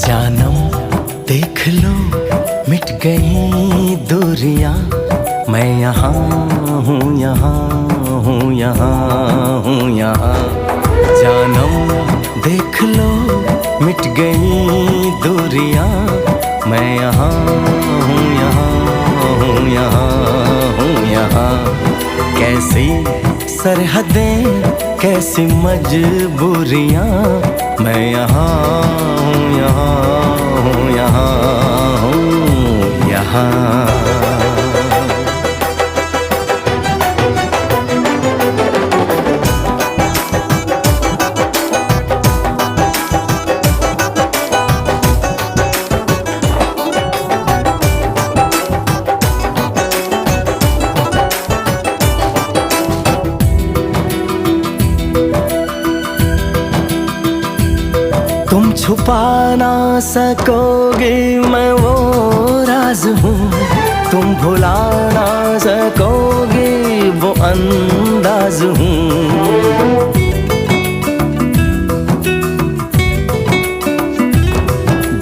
जानम देख लो मिट गई दूरियां, मैं यहाँ हूँ, यहाँ हूँ, यहाँ हूँ, यहाँ। जानम देख लो मिट गई दूरियां, मैं यहाँ हूँ, यहाँ हूँ, यहाँ हूँ, यहाँ। कैसी सरहदें कैसी मजबूरियां, मैं यहाँ हूँ, यहाँ हूँ, यहाँ हूँ, यहाँ। तुम छुपा ना सकोगे मैं वो राज हूँ, तुम भुला ना सकोगे वो अंदाज हूँ।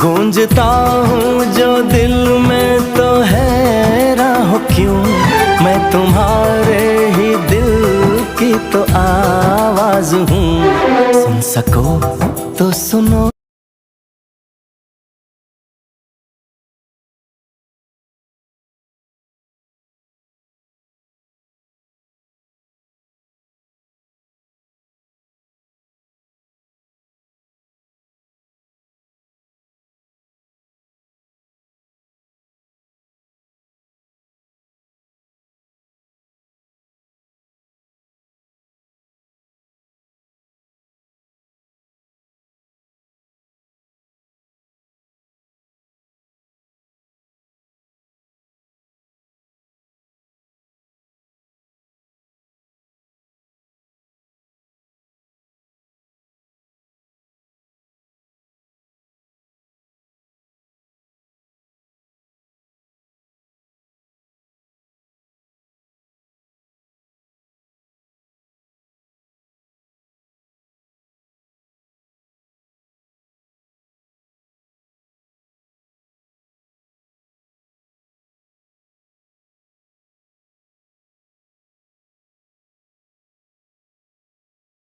गूंजता हूँ जो दिल में तो हैरान हो क्यों, मैं तुम्हारे ही दिल की तो आवाज हूँ। सुन सको तो सुनो